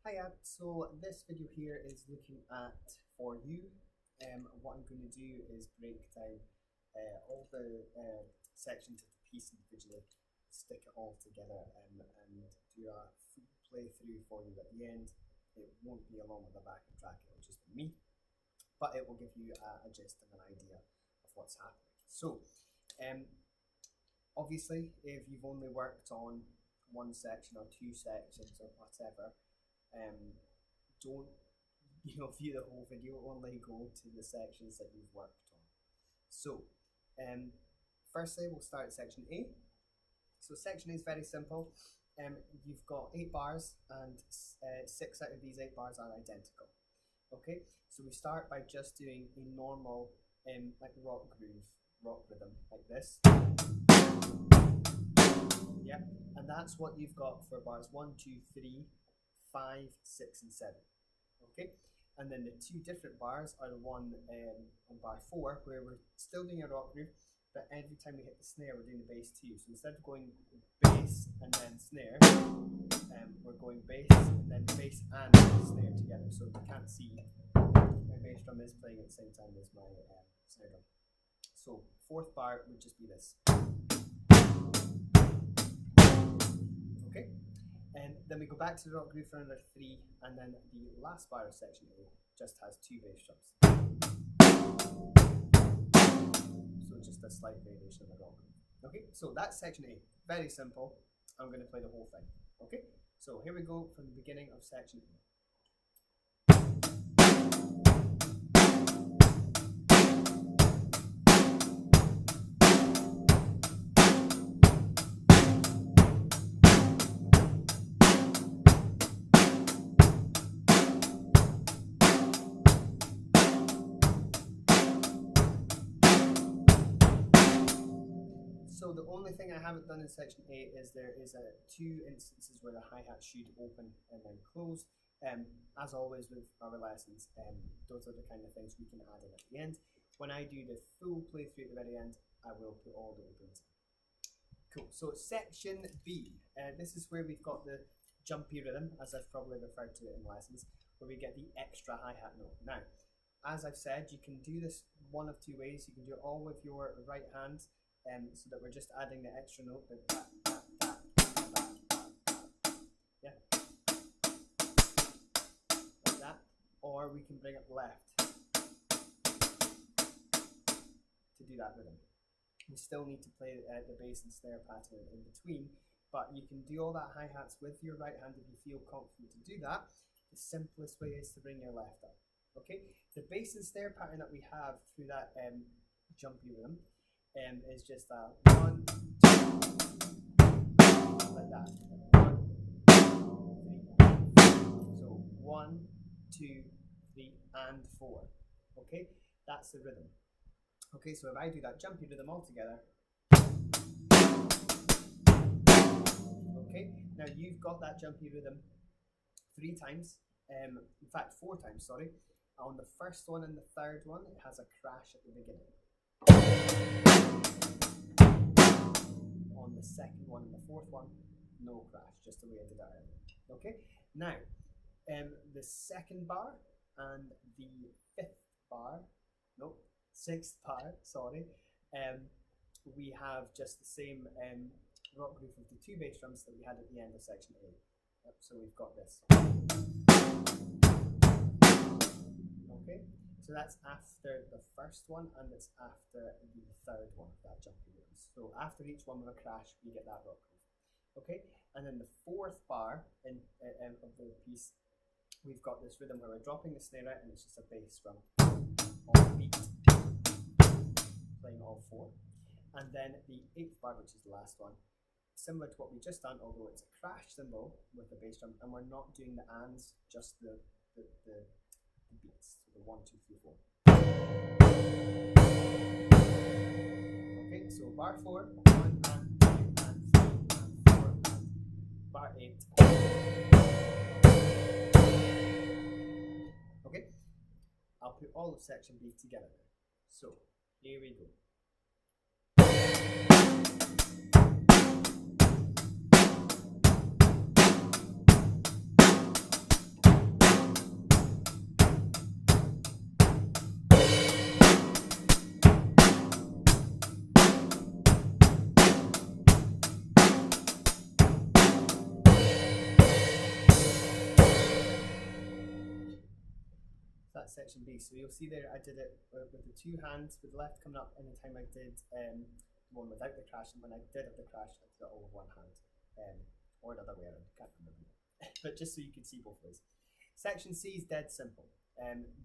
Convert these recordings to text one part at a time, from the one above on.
Hiya, so this video here is looking at For You. What I'm going to do is break down all the sections of the piece individually, stick it all together and do a full playthrough for you at the end. It won't be along with the backing track, it will just be me, but it will give you a gist and an idea of what's happening. So, obviously, if you've only worked on one section or two sections or whatever, don't view the whole video, only go to the sections that you've worked on. So firstly we'll start at section A. So section A is very simple. You've got 8 bars and 6 out of these 8 bars are identical. Okay, so we start by just doing a normal like rock groove, rock rhythm like this. Yep, and that's what you've got for bars 1, 2, 3, 5, 6 and 7. Okay, and then the 2 different bars are the one on bar 4 where we're still doing a rock groove, but every time we hit the snare we're doing the bass too. So instead of going bass and then snare, we're going bass and then bass and snare together. So you can't see, my bass drum is playing at the same time as my snare drum. So 4th bar would just be this. Okay, and then we go back to the rock groove for another 3, and then the last bar of section A just has 2 bass drums. So just a slight variation of the rock groove. Okay, so that's section A. Very simple. I'm going to play the whole thing. Okay, so here we go from the beginning of section A. So the only thing I haven't done in section A is there is 2 instances where the hi-hat should open and then close. As always with our lessons, those are the kind of things we can add in at the end. When I do the full playthrough at the very end, I will put all the opens in. Cool, so section B, this is where we've got the jumpy rhythm, as I've probably referred to it in lessons, where we get the extra hi-hat note. Now, as I've said, you can do this one of 2 ways. You can do it all with your right hand, so that we're just adding the extra note, the da, da, da, da, da, da. Yeah, like that, or we can bring it left to do that rhythm. We still need to play the bass and snare pattern in between, but you can do all that hi-hats with your right hand if you feel confident to do that. The simplest way is to bring your left up. Okay, the bass and snare pattern that we have through that jumpy rhythm is just a 1, 2, like that. 1, 2, 3. So 1, 2, 3, and 4. Okay, that's the rhythm. Okay, so if I do that jumpy rhythm all together. Okay, now you've got that jumpy rhythm 3 times, in fact 4 times, sorry. On the first one and the third one, it has a crash at the beginning. On the second one and the 4th one, no crash, just the way I did that earlier. Okay, now the 2nd bar and the 6th bar, sorry, we have just the same rock groove of the 2 bass drums that we had at the end of section A. So we've got this. Okay, so that's after the first one and it's after the 3rd one of that jumpy rhythm. So after each one with a crash, we get that rock groove. Okay, and then the 4th bar of the piece, we've got this rhythm where we're dropping the snare out and it's just a bass drum on beat, playing all 4. And then the 8th bar, which is the last one, similar to what we just done, although it's a crash cymbal with the bass drum, and we're not doing the ands, just the beats, so the 1, 2, 3, 4. Okay, so bar 4, 1 and 2 and 3 and 4 and bar 8. Okay, I'll put all of section B together now. So here we go. that's section B. So you'll see there I did it with the two hands, with the left coming up anytime I did the one without the crash, and when I did have the crash, I did it all with one hand. Or the other way around, can't remember. But just so you can see both ways. Section C is dead simple.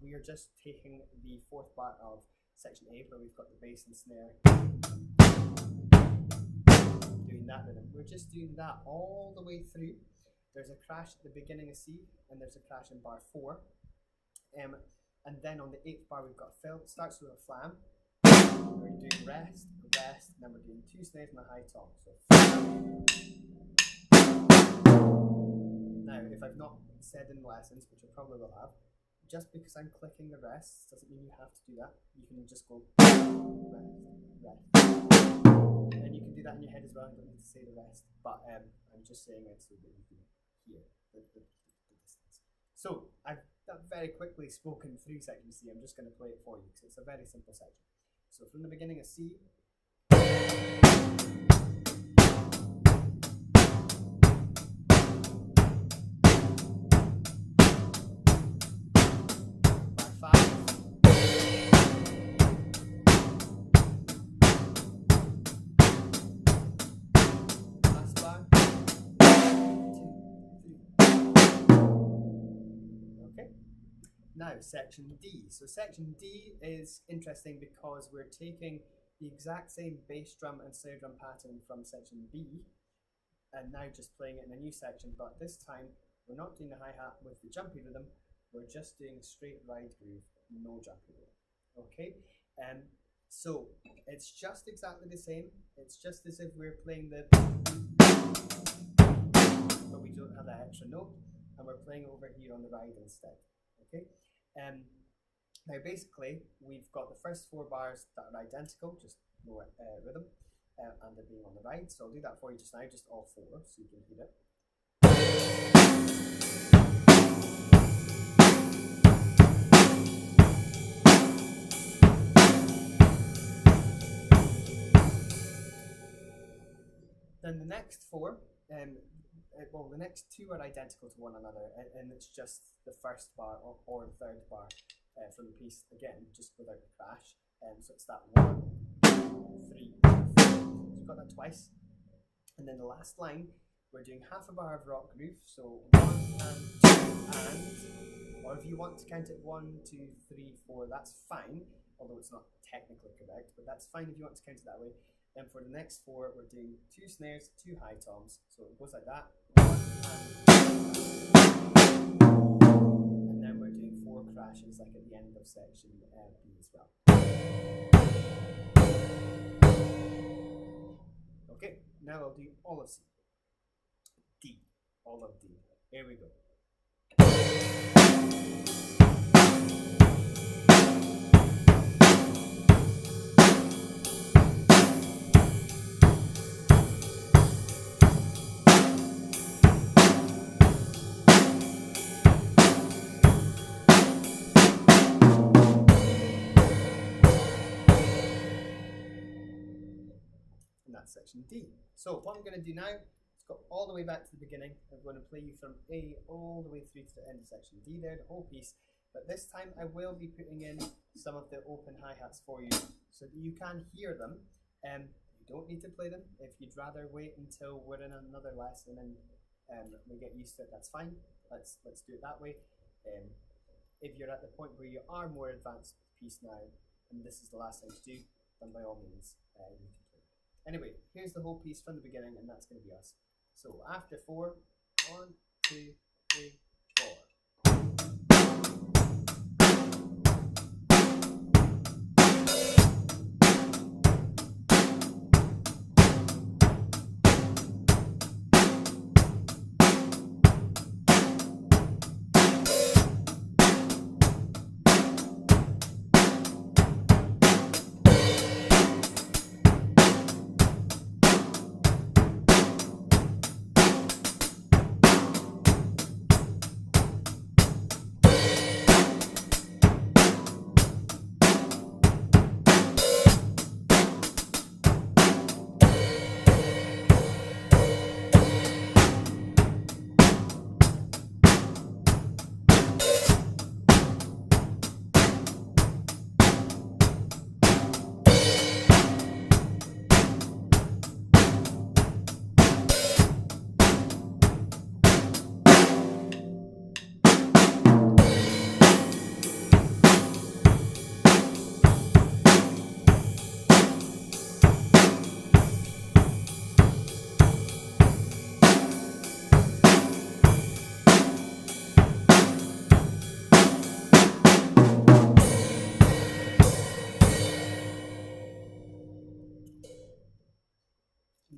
We are just taking the fourth bar of section A, where we've got the bass and snare, doing that rhythm. We're just doing that all the way through. There's a crash at the beginning of C, and there's a crash in bar 4. And then on the 8th bar, we've got a fill. It starts with a flam. We're doing rest, and then we're doing 2 snares and a high tom. So now, if I've not said in lessons, which I probably will have, just because I'm clicking the rest doesn't mean you have to do that. You can just go rest. And you can do that in your head as well. You don't need to say the rest. But I'm just saying it so that you can hear the distance. So I've very quickly spoken through section C. I'm just going to play it for you because it's a very simple section. So from the beginning of C, bar 5, last bar, 2, 3. Okay. Now section D. So section D is interesting because we're taking the exact same bass drum and snare drum pattern from section B and now just playing it in a new section, but this time we're not doing the hi-hat with the jumpy rhythm, we're just doing straight ride groove, no jumpy rhythm. Okay, so it's just exactly the same. It's just as if we're playing the, but we don't have that extra note, and we're playing over here on the ride instead. Okay, now basically we've got the first 4 bars that are identical, just no rhythm, and they're being on the ride. So I'll do that for you just now, just all 4, so you can hear it. Then the next 4, well, the next 2 are identical to one another, and it's just the first bar or the third bar from the piece, again, just without the crash. So it's that 1, 3, 4. So we've got that twice. And then the last line, we're doing half a bar of rock groove, so 1 and 2 and, or if you want to count it 1, 2, 3, 4, that's fine, although it's not technically correct, but that's fine if you want to count it that way. Then for the next 4, we're doing 2 snares, 2 high toms, so it goes like that, 1 and then we're doing 4 crashes like at the end of section B as well. Okay, now I'll do all of C. D, all of D. Here we go. Section D. So what I'm going to do now is go all the way back to the beginning. I'm going to play you from A all the way through to the end of section D there, the whole piece. But this time I will be putting in some of the open hi-hats for you so that you can hear them. You don't need to play them. If you'd rather wait until we're in another lesson and we get used to it, that's fine. Let's do it that way. If you're at the point where you are more advanced with the piece now, and this is the last thing to do, then by all means, you can play. Anyway, here's the whole piece from the beginning, and that's going to be us. So after 4, 1, 2, 3, 4.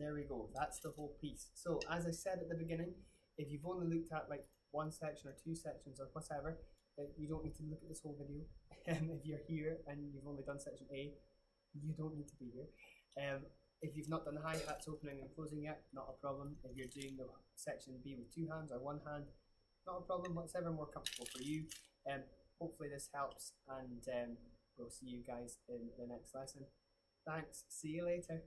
there we go. That's the whole piece. So as I said at the beginning, if you've only looked at like one section or two sections or whatever, you don't need to look at this whole video. If you're here and you've only done section A, you don't need to be here. If you've not done the hi-hats opening and closing yet, not a problem. If you're doing the section B with two hands or one hand, not a problem. Whatever more comfortable for you. Hopefully this helps, and we'll see you guys in the next lesson. Thanks. See you later.